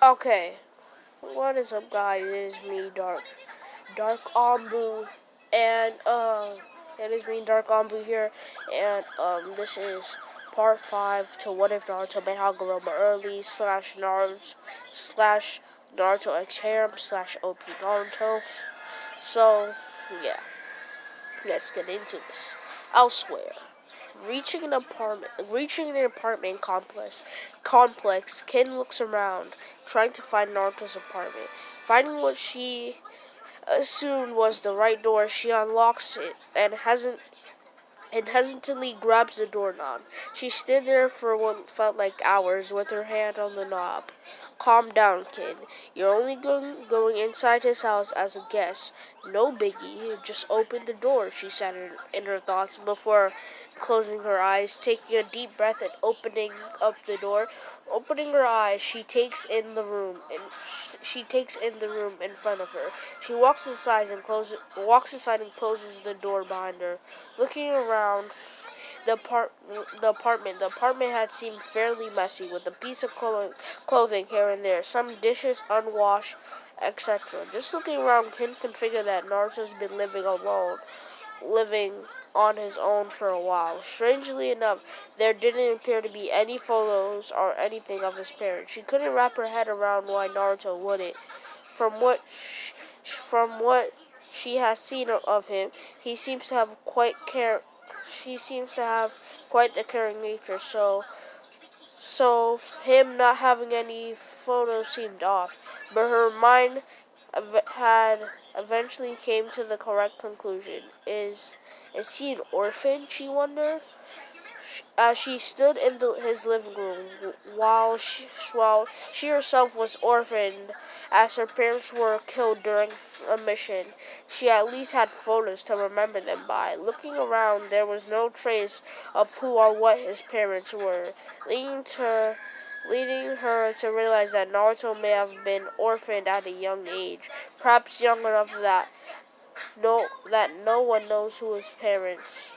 Okay, what is up, guys? It is me, Dark Ombu, and it is me, Dark Ombu here, and this is part 5 to What If Naruto made hagaromo early slash NarutoXHarem slash OP Naruto. So yeah, let's get into this. Elsewhere. Reaching an apartment complex, Ken looks around, trying to find Naruto's apartment. Finding what she assumed was the right door, she unlocks it and hesitantly grabs the doorknob. She stood there for what felt like hours with her hand on the knob. Calm down, kid. You're only going inside his house as a guest. No biggie. Just open the door, she said in her thoughts before closing her eyes, taking a deep breath and opening up the door. Opening her eyes, she takes in the room in front of her. She walks inside and closes the door behind her. Looking around the apartment had seemed fairly messy, with a piece of clothing here and there, some dishes unwashed, etc. Just looking around, Ken can figure that Naruto's been living on his own for a while. Strangely enough, there didn't appear to be any photos or anything of his parents. She couldn't wrap her head around why Naruto wouldn't. From what she has seen of him, he seems to have she seems to have quite the caring nature, so him not having any photos seemed off. But her mind had eventually came to the correct conclusion. Is he an orphan, she wondered? As she stood in his living room, while she herself was orphaned, as her parents were killed during a mission, she at least had photos to remember them by. Looking around, there was no trace of who or what his parents were, leading her to realize that Naruto may have been orphaned at a young age, perhaps young enough that no one knows who his parents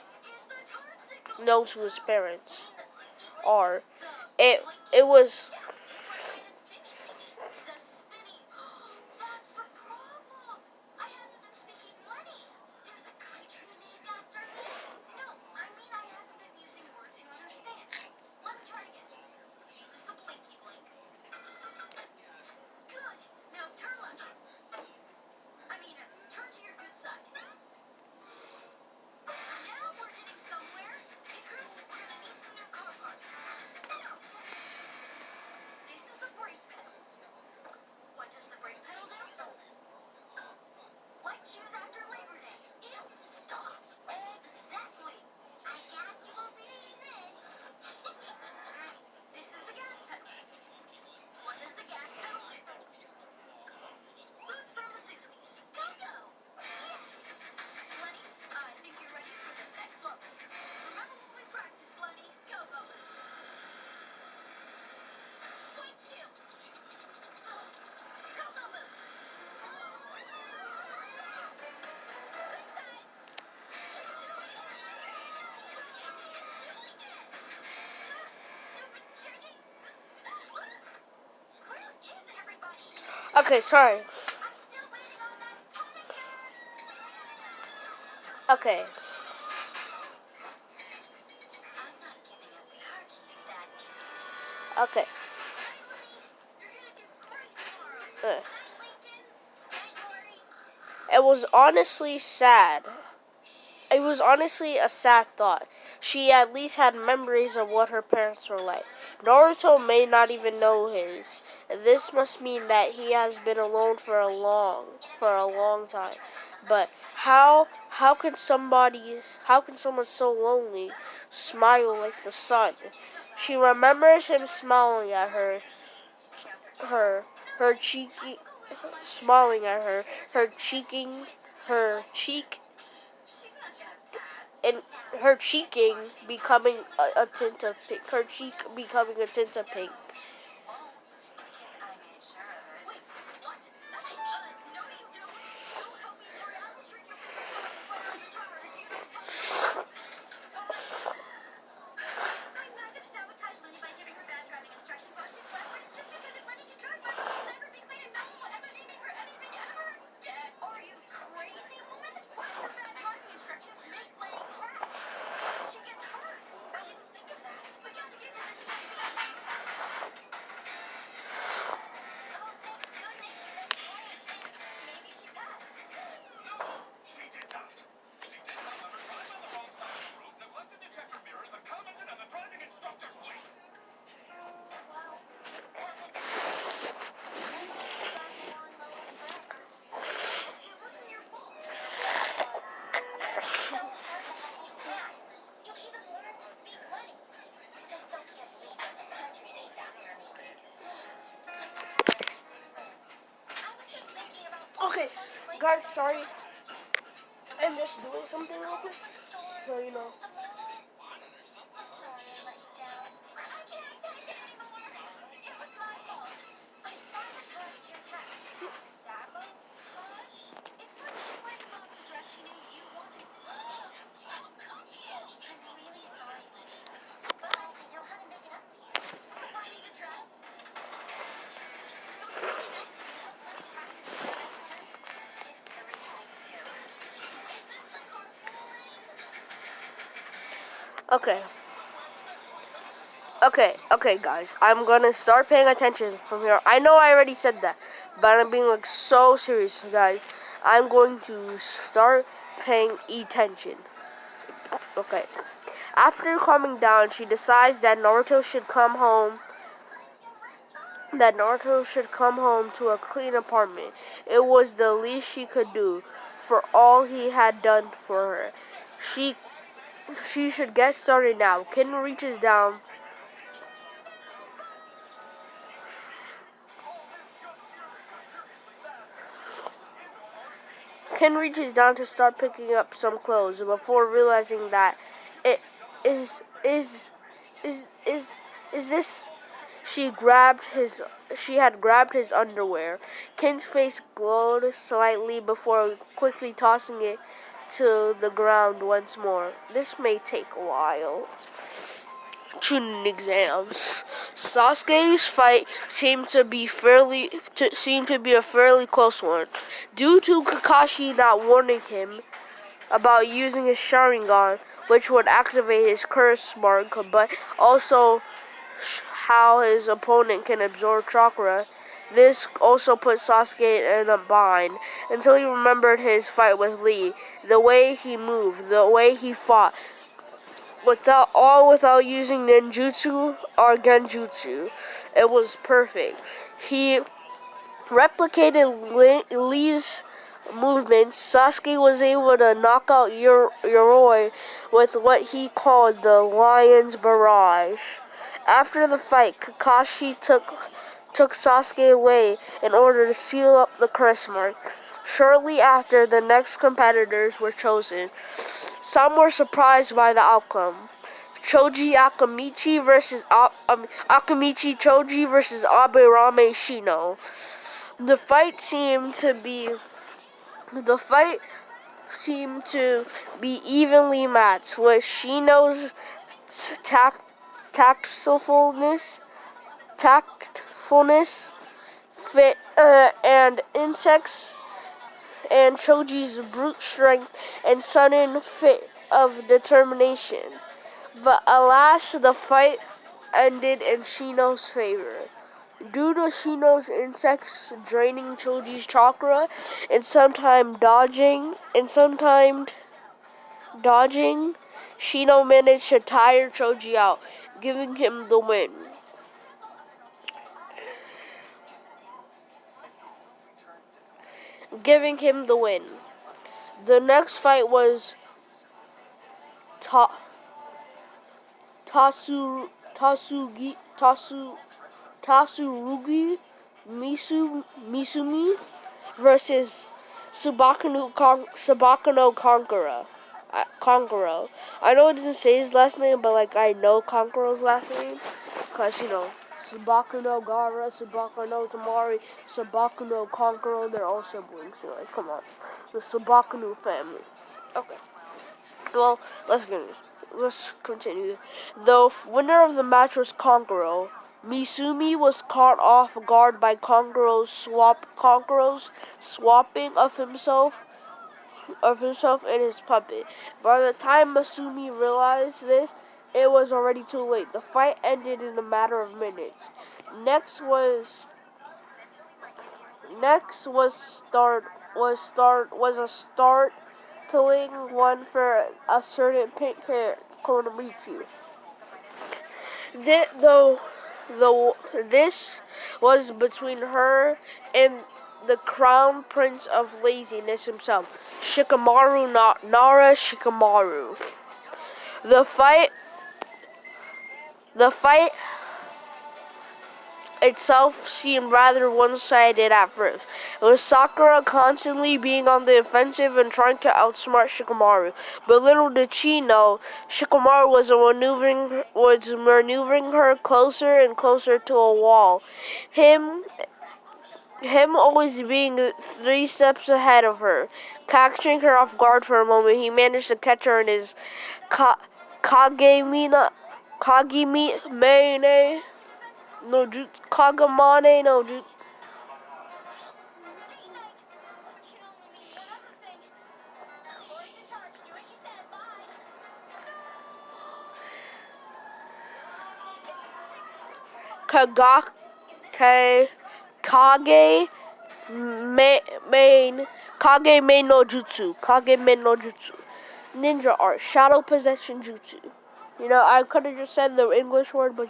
are. It was okay. Sorry. Okay. Okay. Uh, It was honestly sad. It was honestly a sad thought. She at least had memories of what her parents were like. Naruto may not even know his. This must mean that he has been alone for a long time. But how can someone so lonely smile like the sun? She remembers him smiling at her cheeky smiling at her cheek and her cheeking becoming a tint of pink. Her cheek becoming a tint of pink. Okay, guys, sorry. I'm just doing something real quick. So, you know. Okay. Okay, guys. I'm gonna start paying attention from here. I know I already said that, but I'm being like so serious, guys. I'm going to start paying attention. Okay. After calming down, she decides that Naruto should come home to a clean apartment. It was the least she could do for all he had done for her. She should get started now. Ken reaches down to start picking up some clothes before realizing that it is this. She had grabbed his underwear. Ken's face glowed slightly before quickly tossing it to the ground once more. This may take a while. Chunin exams. Sasuke's fight seemed to be a fairly close one, due to Kakashi not warning him about using his Sharingan, which would activate his curse mark, but also how his opponent can absorb chakra. This also put Sasuke in a bind until he remembered his fight with Lee, the way he moved, the way he fought, without using ninjutsu or genjutsu. It was perfect. He replicated Lee's movements. Sasuke was able to knock out Yoroi with what he called the Lion's Barrage. After the fight, Kakashi took Sasuke away in order to seal up the curse mark. Shortly after, the next competitors were chosen. Some were surprised by the outcome. Akamichi Choji versus Aberame Shino. The fight seemed to be evenly matched, with Shino's tactfulness, fit and insects, and Choji's brute strength and sudden fit of determination. But alas, the fight ended in Shino's favor. Due to Shino's insects draining Choji's chakra and sometimes dodging, Shino managed to tire Choji out, giving him the win. The next fight was Tasurugi Misumi versus Sabaka no Konkoro. I know it doesn't say his last name, but like I know Konkoro's last name, cause you know Sabaka no Gara, Sabaka no Tamari, Sabaka no Konkoro, they're all siblings. So like, come on, the Sabaka no family. Okay. Well, let's continue. The winner of the match was Konkoro. Misumi was caught off guard by Konkoro's swapping of himself and his puppet. By the time Misumi realized this, it was already too late. The fight ended in a matter of minutes. Next was a startling one for a certain pink-haired Konomichi. This was between her and the crown prince of laziness himself, Nara Shikamaru. The fight itself seemed rather one-sided at first, with Sakura constantly being on the offensive and trying to outsmart Shikamaru. But little did she know, Shikamaru was maneuvering her closer and closer to a wall. Him always being 3 steps ahead of her. Catching her off guard for a moment, he managed to catch her in his Kagemine no jutsu. Kagamane no jutsu. Kage main no jutsu. Kage main no jutsu. Ninja art. Shadow possession jutsu. I could have just said the English word, but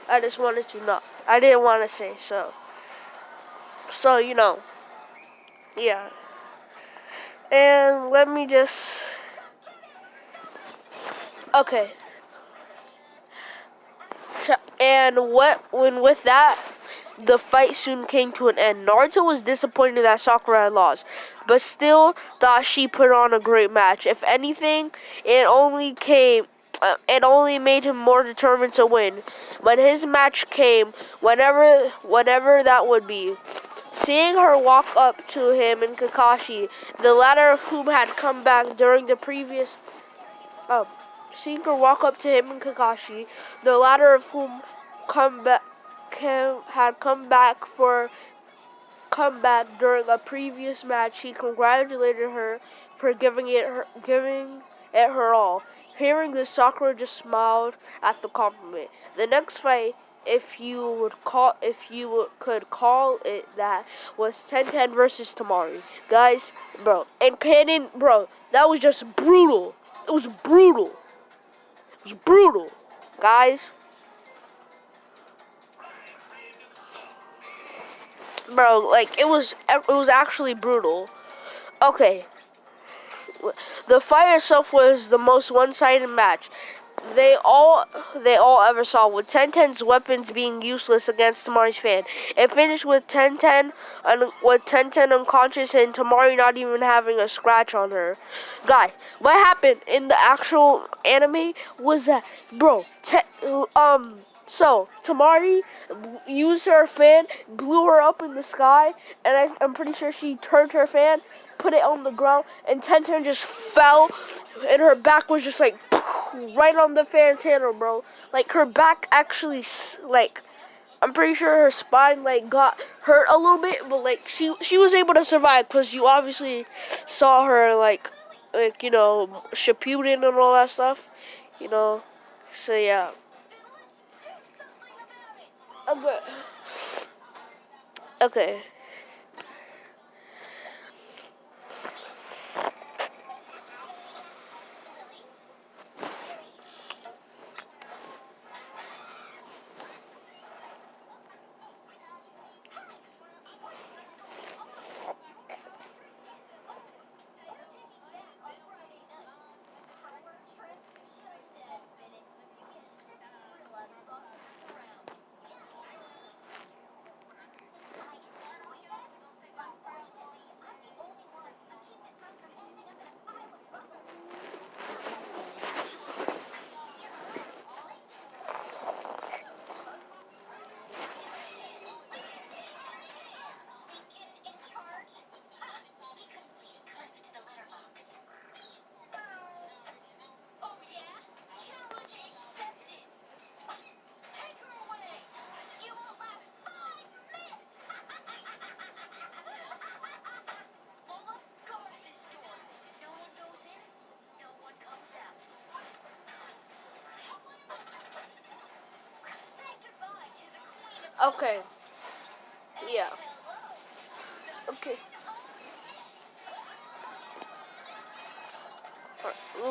I just wanted to not. I didn't want to say so. So, yeah. And let me just. Okay. And with that, the fight soon came to an end. Naruto was disappointed that Sakura had lost, but still thought she put on a great match. If anything, it only made him more determined to win. When his match came, whatever that would be. Seeing her walk up to him and Kakashi, the latter of whom had come back during the previous seeing her walk up to him and Kakashi, the latter of whom had come back for comeback during a previous match, he congratulated her for giving it her all. Hearing this, Sakura just smiled at the compliment. The next fight, if you could call it that, was 10-10 versus Tamari. Guys, bro, and canon, bro, that was just brutal. It was brutal. It was brutal, guys. Bro, like it was actually brutal. Okay, the fight itself was the most one-sided match they all ever saw, with 10-10's weapons being useless against Tamari's fan. It finished with 10-10 unconscious and Tamari not even having a scratch on her. Guy, what happened in the actual anime was that, bro, so Tamari used her fan, blew her up in the sky, and I'm pretty sure she turned her fan, put it on the ground, and 10-10 just fell, and her back was just like right on the fan's handle, bro. Like her back actually, like, I'm pretty sure her spine like got hurt a little bit, but like she was able to survive because you obviously saw her like Shippuden and all that stuff, So yeah. Okay. Okay. Yeah. Okay.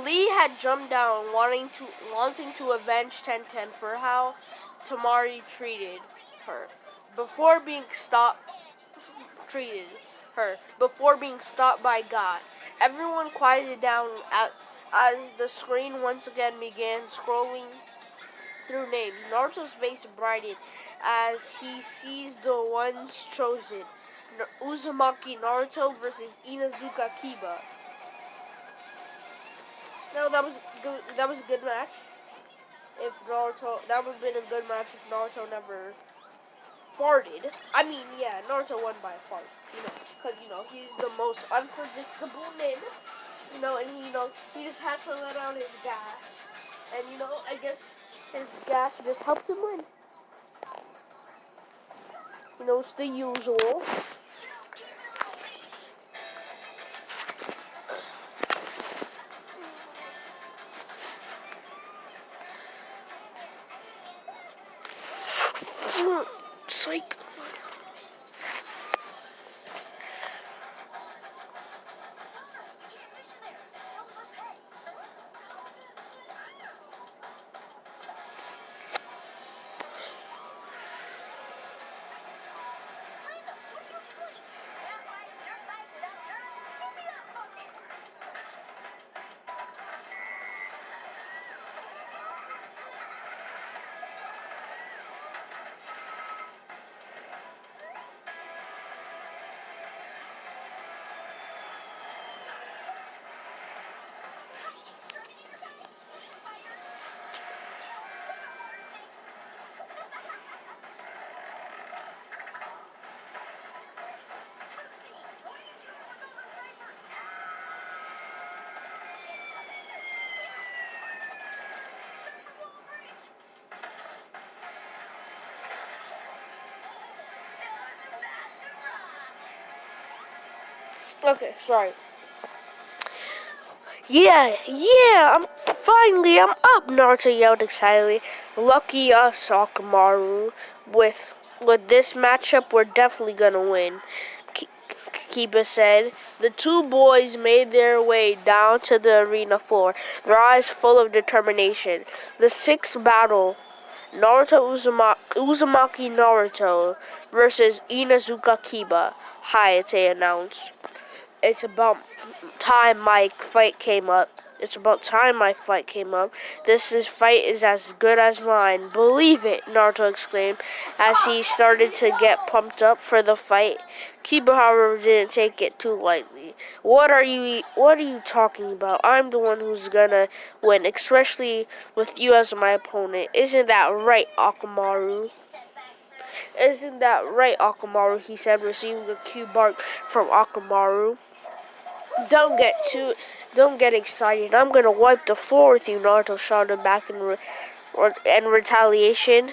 Lee had jumped down, wanting to avenge 10-10 for how Tamari treated her before being stopped. Before being stopped by God. Everyone quieted down as the screen once again began scrolling through names. Naruto's face brightened as he sees the ones chosen. Uzumaki Naruto versus Inazuka Kiba. No, that was a good match. If Naruto, that would have been a good match if Naruto never farted. I mean, yeah, Naruto won by a fart, because, he's the most unpredictable nin, and he just had to let out his gas. And, I guess his gas just helped him win. It's the usual. Psych. Okay, sorry. Yeah, I'm up, Naruto yelled excitedly. Lucky us, Akamaru. With this matchup, we're definitely gonna win, Kiba said. The two boys made their way down to the arena floor, their eyes full of determination. The sixth battle, Uzumaki Naruto versus Inazuka Kiba, Hayate announced. It's about time my fight came up. This fight is as good as mine. Believe it, Naruto exclaimed as he started to get pumped up for the fight. Kiba, however, didn't take it too lightly. What are you talking about? I'm the one who's gonna win, especially with you as my opponent. Isn't that right, Akamaru? He said, receiving a cue bark from Akamaru. Don't get excited. I'm gonna wipe the floor with you, Naruto shouted back in retaliation.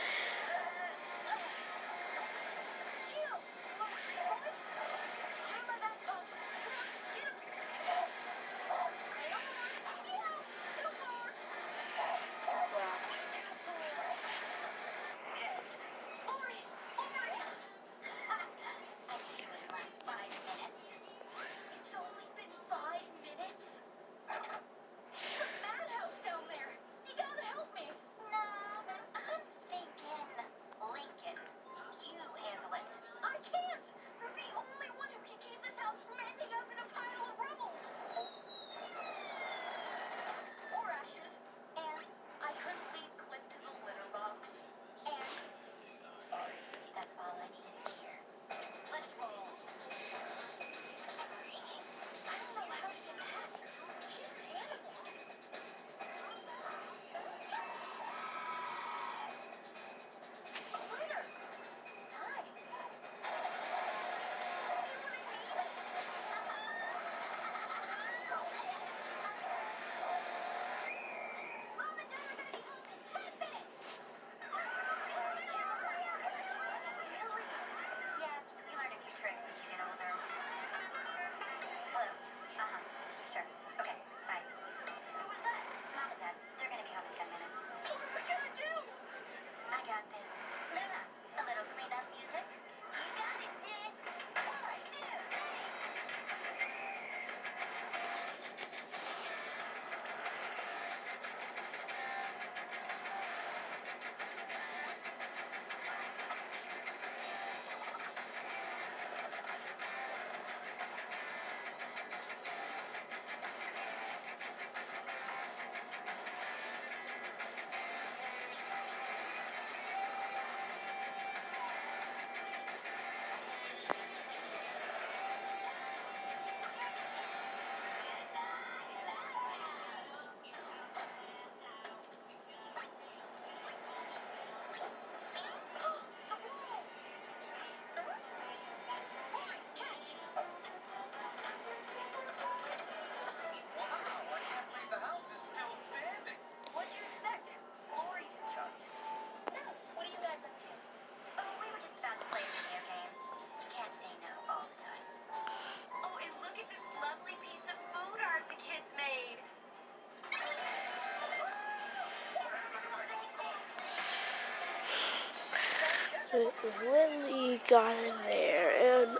Lily got in there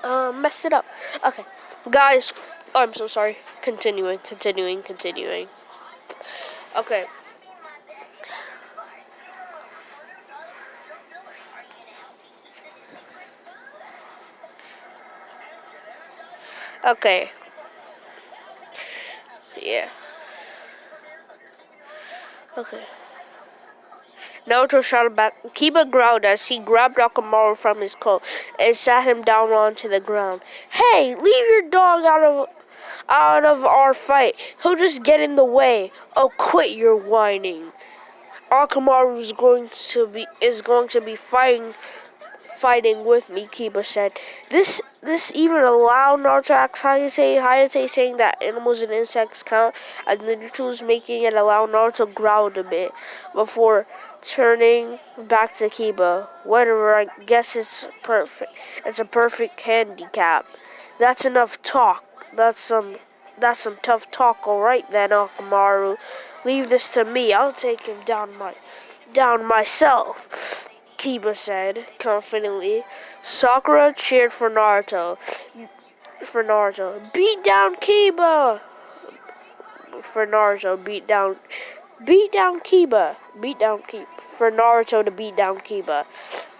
and messed it up. Okay, guys, I'm so sorry. Continuing. Okay. Okay. Yeah. Okay. Naruto shouted back. Kiba growled as he grabbed Akamaru from his coat and sat him down onto the ground. Hey, leave your dog out of our fight. He'll just get in the way. Oh, quit your whining. Akamaru is going to be fighting with me, Kiba said. This even allowed Naruto asked Hayate saying that animals and insects count as ninjutsus, making it allow Naruto growled a bit before turning back to Kiba. Whatever, I guess it's perfect. It's a perfect handicap. That's enough talk. That's some tough talk, alright then, Akamaru. Leave this to me. I'll take him down myself. Kiba said confidently. Sakura cheered for Naruto. Beat down Kiba! For Naruto, beat down Kiba. For Naruto to beat down Kiba.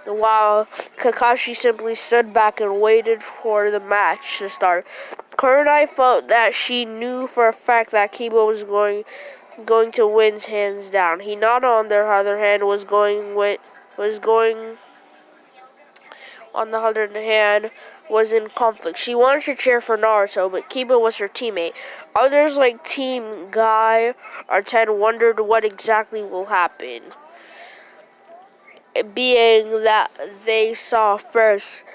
While Kakashi simply stood back and waited for the match to start. Kurenai felt that she knew for a fact that Kiba was going to win hands down. Hinata, on the other hand, was in conflict. She wanted to cheer for Naruto, but Kiba was her teammate. Others like Team Guy or Ten wondered what exactly will happen, being that they saw firsthand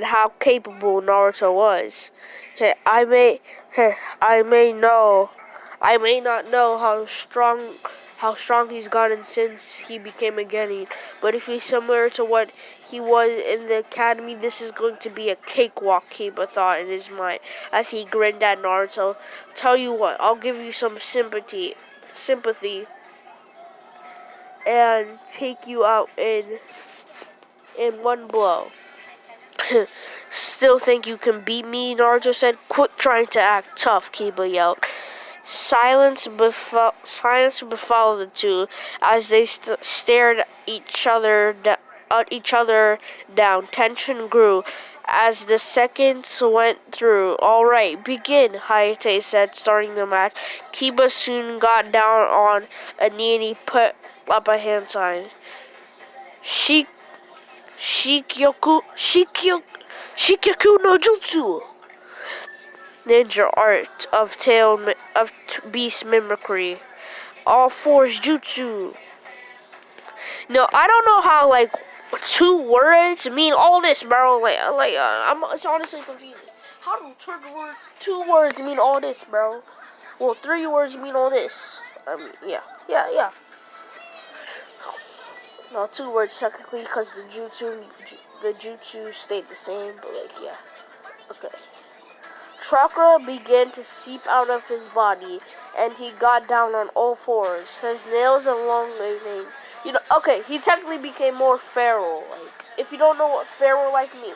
how capable Naruto was. I may I may know I may not know how strong he's gotten since he became a Genin, but if he's similar to what he was in the academy, this is going to be a cakewalk, Kiba thought in his mind as he grinned at Naruto. Tell you what, I'll give you some sympathy and take you out in one blow. Still think you can beat me? Naruto said. Quit trying to act tough, Kiba yelled. Silence befell the two as they stared each other down. Tension grew as the seconds went through. All right, begin, Hayate said, starting the match. Kiba soon got down on a knee and he put up a hand sign. Shikyoku no Jutsu. Ninja art of beast mimicry. All fours jutsu. No, I don't know how like 2 words mean all this, bro. It's honestly confusing. How do 2 words mean all this, bro? Well, 3 words mean all this. Yeah. No, 2 words technically because the jutsu stayed the same, but yeah. Okay. Chakra began to seep out of his body, and he got down on all fours. His nails elongating. He technically became more feral. Like, if you don't know what feral like me,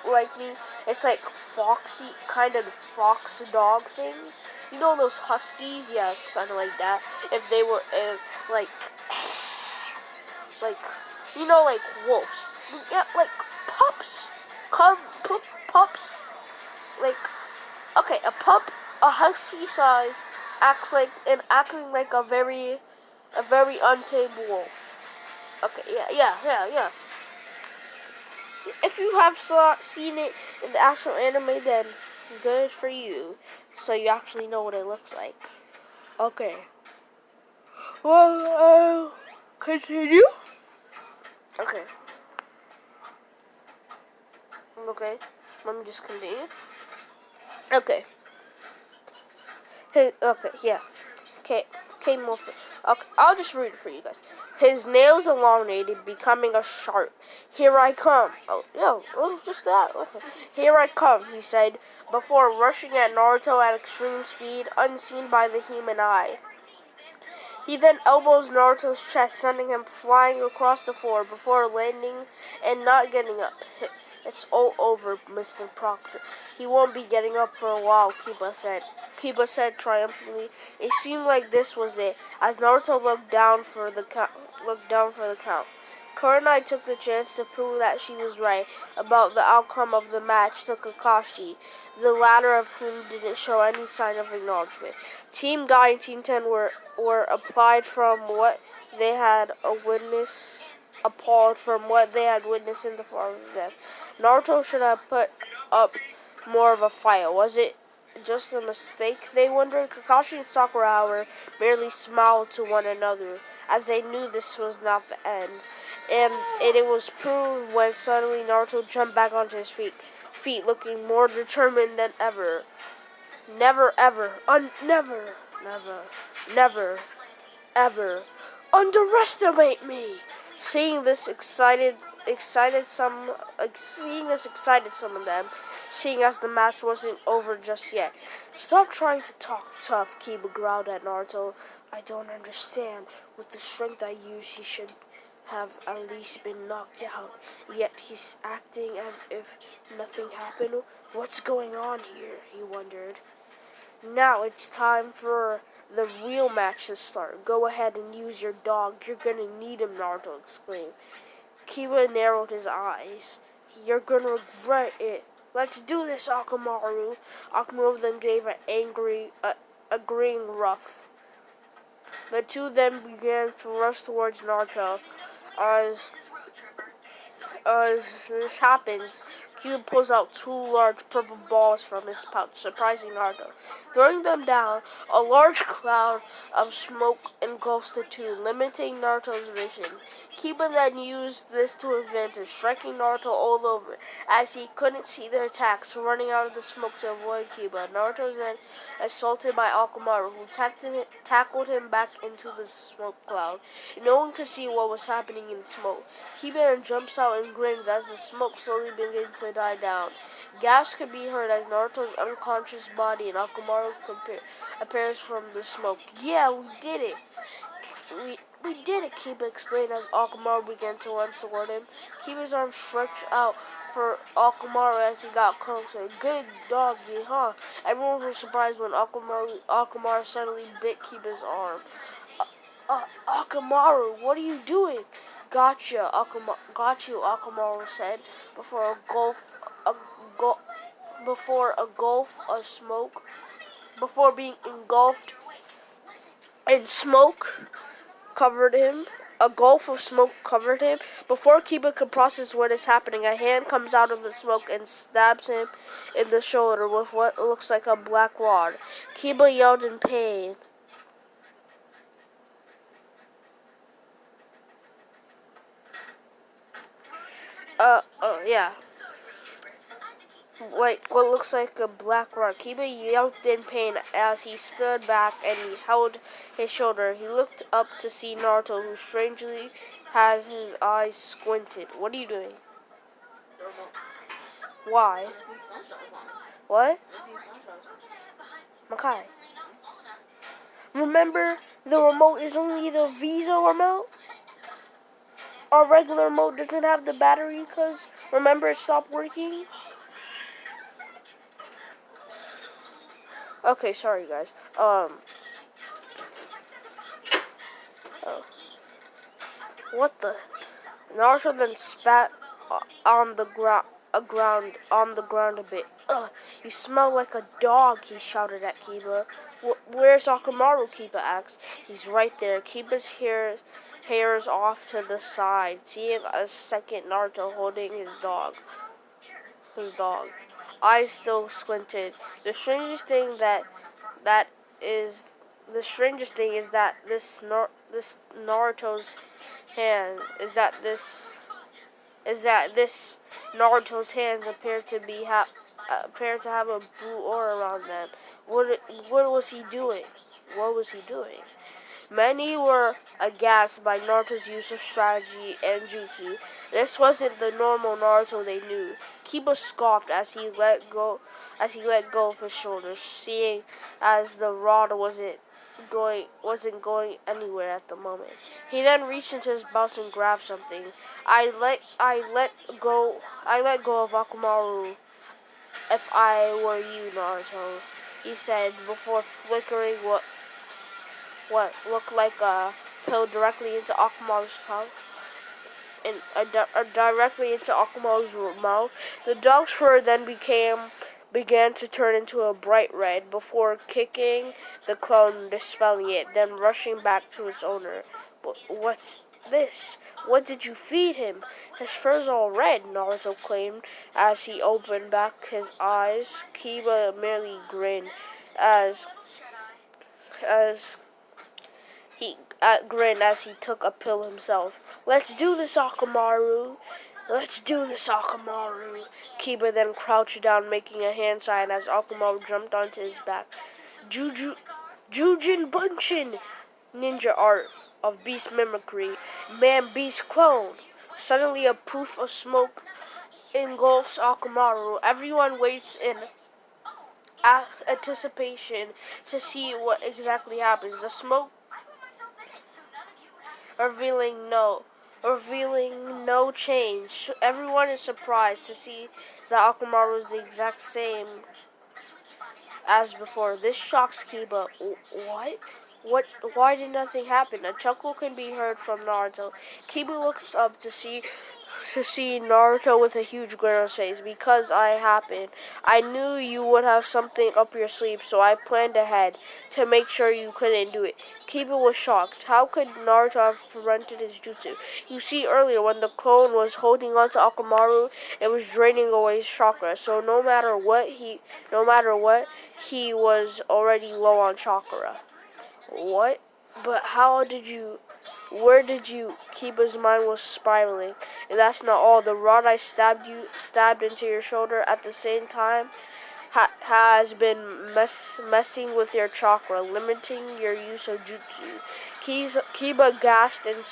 it's like foxy, kind of fox dog things. You know those huskies? Yeah, it's kind of like that. If they were like wolves. Yeah, like pups, pups. Like, okay, a husky size acting like a very untamed wolf. Okay, yeah. If you have seen it in the actual anime, then good for you. So you actually know what it looks like. Okay. Well, I'll continue. Okay. Let me just continue. Okay. Yeah. More. Okay, I'll just read it for you guys. His nails elongated, becoming a sharp. Here I come. It was just that. Okay. Here I come, he said, before rushing at Naruto at extreme speed, unseen by the human eye. He then elbows Naruto's chest, sending him flying across the floor before landing and not getting up. It's all over, Mr. Proctor. He won't be getting up for a while, Kiba said. Kiba said triumphantly. It seemed like this was it, as Naruto looked down for the count. Kurenai took the chance to prove that she was right about the outcome of the match to Kakashi, the latter of whom didn't show any sign of acknowledgement. Team Guy and Team 10 were applied from what they had appalled from what they had witnessed in the form of death. Naruto should have put up more of a fight. Was it just a mistake, they wondered? Kakashi and Sakura, however, merely smiled to one another, as they knew this was not the end. And it was proved when suddenly Naruto jumped back onto his feet looking more determined than ever. Never, ever, never, ever underestimate me. Seeing this excited some of them, seeing as the match wasn't over just yet. Stop trying to talk tough, Kiba growled at Naruto. I don't understand. With the strength I use, he should have at least been knocked out. Yet he's acting as if nothing happened. What's going on here? He wondered. Now it's time for the real match to start. Go ahead and use your dog. You're gonna need him, Naruto exclaimed. Kiba narrowed his eyes. You're gonna regret it. Let's do this, Akamaru. Akamaru then gave an agreeing rough. The two then began to rush towards Naruto. As this happens, Kiba pulls out two large purple balls from his pouch, surprising Naruto. Throwing them down, a large cloud of smoke engulfs the two, limiting Naruto's vision. Kiba then used this to advantage, striking Naruto all over, as he couldn't see the attacks, running out of the smoke to avoid Kiba. Naruto was then assaulted by Akamaru, who tackled him back into the smoke cloud. No one could see what was happening in the smoke. Kiba then jumps out and grins as the smoke slowly begins to die down. Gasps could be heard as Naruto's unconscious body and Akamaru appears from the smoke. Yeah, we did it. We did it, Kiba explained as Akamaru began to run toward him. Kiba's arm stretched out for Akamaru as he got closer. Good doggy, huh? Everyone was surprised when Akamaru suddenly bit Kiba's arm. Akamaru, what are you doing? Gotcha, Akamaru said before being engulfed in smoke covered him. A gulf of smoke covered him. Before Kiba could process what is happening, a hand comes out of the smoke and stabs him in the shoulder with what looks like a black rod. Kiba yelled in pain. Yeah. Like what looks like a black rod. Kiba yelled in pain as he stood back and he held his shoulder. He looked up to see Naruto, who strangely has his eyes squinted. What are you doing? Why? What? Makai. Remember, the remote is only the Visa remote? Our regular remote doesn't have the battery because, remember, it stopped working? Okay, sorry guys. What the? Naruto then spat on the ground a bit. Ugh, you smell like a dog, he shouted at Kiba. Where's Akamaru? Kiba asked. He's right there. Kiba's hairs off to the side, seeing a second Naruto holding his dog. Eyes still squinted. The strangest thing is that this Naruto's hand this Naruto's hands appear to have a blue aura around them. What was he doing? What was he doing? Many were aghast by Naruto's use of strategy and jutsu. This wasn't the normal Naruto they knew. Kiba scoffed as he let go of his shoulders, seeing as the rod wasn't wasn't going anywhere at the moment. He then reached into his blouse and grabbed something. I let go of Akumaru if I were you, Naruto, he said before flickering what looked like a pill directly into Akumaru's mouth. And directly into Akumaru's mouth. The dog's fur then began to turn into a bright red before kicking the clone, dispelling it, then rushing back to its owner. What's this? What did you feed him? His fur's all red, Naruto claimed as he opened back his eyes. Kiba merely grinned as as he took a pill himself. Let's do this, Akamaru. Let's do this, Akamaru. Kiba then crouched down, making a hand sign as Akamaru jumped onto his back. Jujin Bunshin, ninja art of beast mimicry, man-beast clone. Suddenly a poof of smoke engulfs Akamaru. Everyone waits in anticipation to see what exactly happens. The smoke revealing no change. Everyone is surprised to see that Akamaru is the exact same as before. This shocks Kiba. What? Why did nothing happen? A chuckle can be heard from Naruto. Kiba looks up to see Naruto with a huge grin on his face. Because I happened. I knew you would have something up your sleeve, so I planned ahead to make sure you couldn't do it. Kiba was shocked. How could Naruto have prevented his jutsu? You see, earlier when the clone was holding on to Akamaru, it was draining away his chakra. So no matter what, he was already low on chakra. What? But where did you? Kiba's mind was spiraling. And that's not all. The rod I stabbed into your shoulder at the same time has been messing with your chakra, limiting your use of jutsu. Kiba gasped in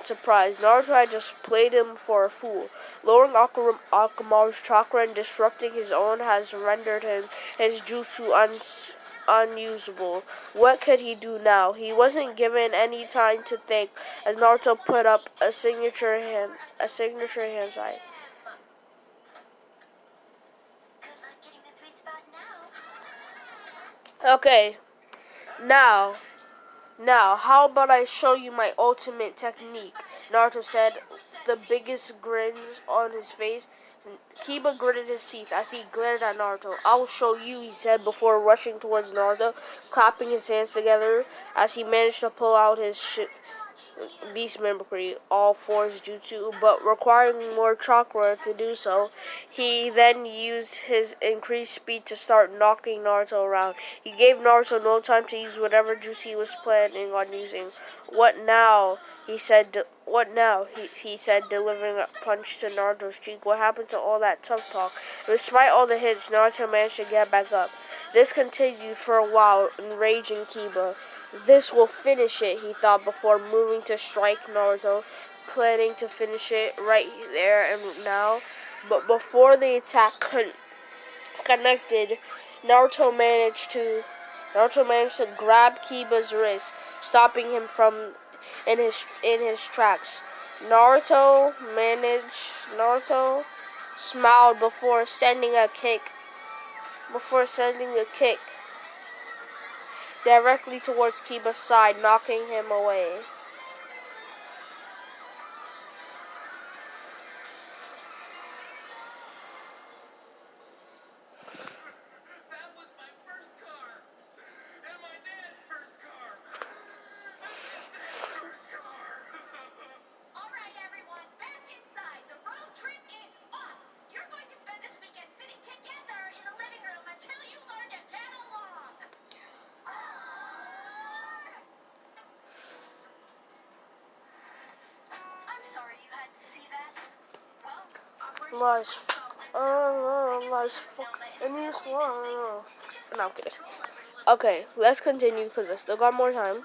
surprise. Naruto had just played him for a fool. Lowering Akamaru's chakra and disrupting his own has rendered his jutsu unusable. What could he do now? He wasn't given any time to think as Naruto put up a signature hand sign. Okay, now, how about I show you my ultimate technique? Naruto said, the biggest grins on his face. Kiba gritted his teeth as he glared at Naruto. I'll show you, he said before rushing towards Naruto, clapping his hands together as he managed to pull out his beast mimicry, all fours jutsu, but requiring more chakra to do so. He then used his increased speed to start knocking Naruto around. He gave Naruto no time to use whatever jutsu he was planning on using. What now? He said. What now? He said, delivering a punch to Naruto's cheek. What happened to all that tough talk? Despite all the hits, Naruto managed to get back up. This continued for a while, enraging Kiba. This will finish it, he thought before moving to strike Naruto, planning to finish it right there and now. But before the attack connected, Naruto managed to grab Kiba's wrist, stopping him from in his tracks. Naruto smiled before sending a kick directly towards Kiba's side, knocking him away. No, I'm kidding. Okay, let's continue because I still got more time.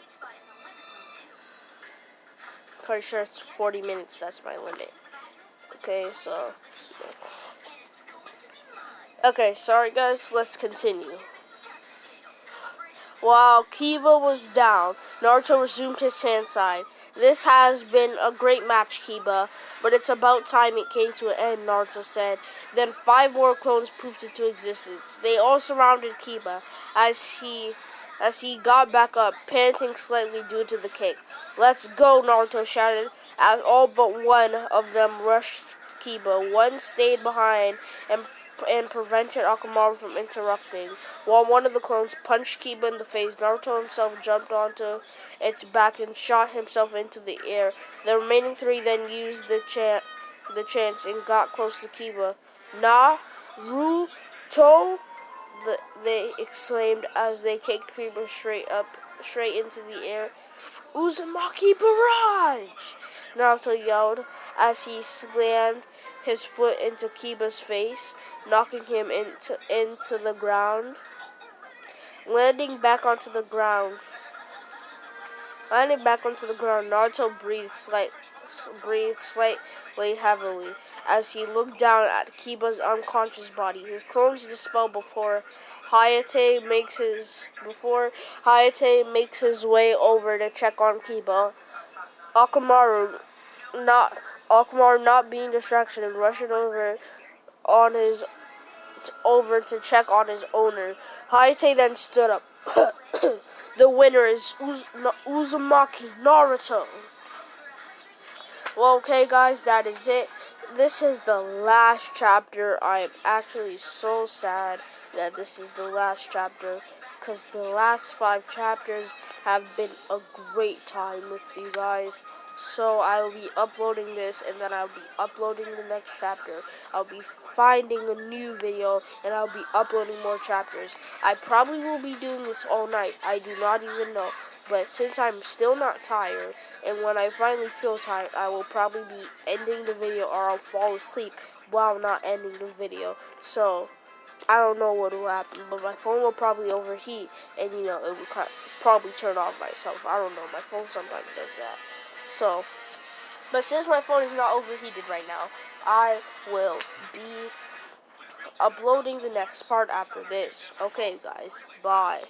Pretty sure it's 40 minutes, that's my limit. Okay, so. Okay, sorry guys, let's continue. While Kiba was down, Naruto resumed his sand side. This has been a great match, Kiba, but it's about time it came to an end, Naruto said. Then 5 more clones proved into existence. They all surrounded Kiba as he got back up, panting slightly due to the kick. Let's go, Naruto shouted, as all but one of them rushed Kiba. One stayed behind and prevented Akamaru from interrupting. While one of the clones punched Kiba in the face, Naruto himself jumped onto its back and shot himself into the air. The remaining 3 then used the chance and got close to Kiba. Naruto, they exclaimed as they kicked Kiba straight into the air. Uzumaki Barrage! Naruto yelled as he slammed his foot into Kiba's face, knocking him into the ground. Landing back onto the ground, Naruto breathed slightly heavily as he looked down at Kiba's unconscious body. His clones dispel before Hayate makes his way over to check on Kiba. Akamaru, not being distracted and rushing over to check on his owner. Hayate then stood up. The winner is Uzumaki Naruto. Well, okay, guys, that is it. This is the last chapter. I am actually so sad that this is the last chapter, because the last 5 chapters have been a great time with you guys. So I will be uploading this, and then I'll be uploading the next chapter. I'll be finding a new video, and I'll be uploading more chapters. I probably will be doing this all night. I do not even know. But since I'm still not tired, and when I finally feel tired, I will probably be ending the video, or I'll fall asleep while not ending the video. So I don't know what will happen, but my phone will probably overheat, and it will probably turn off by itself. I don't know. My phone sometimes does that. So, but since my phone is not overheated right now, I will be uploading the next part after this. Okay, guys. Bye.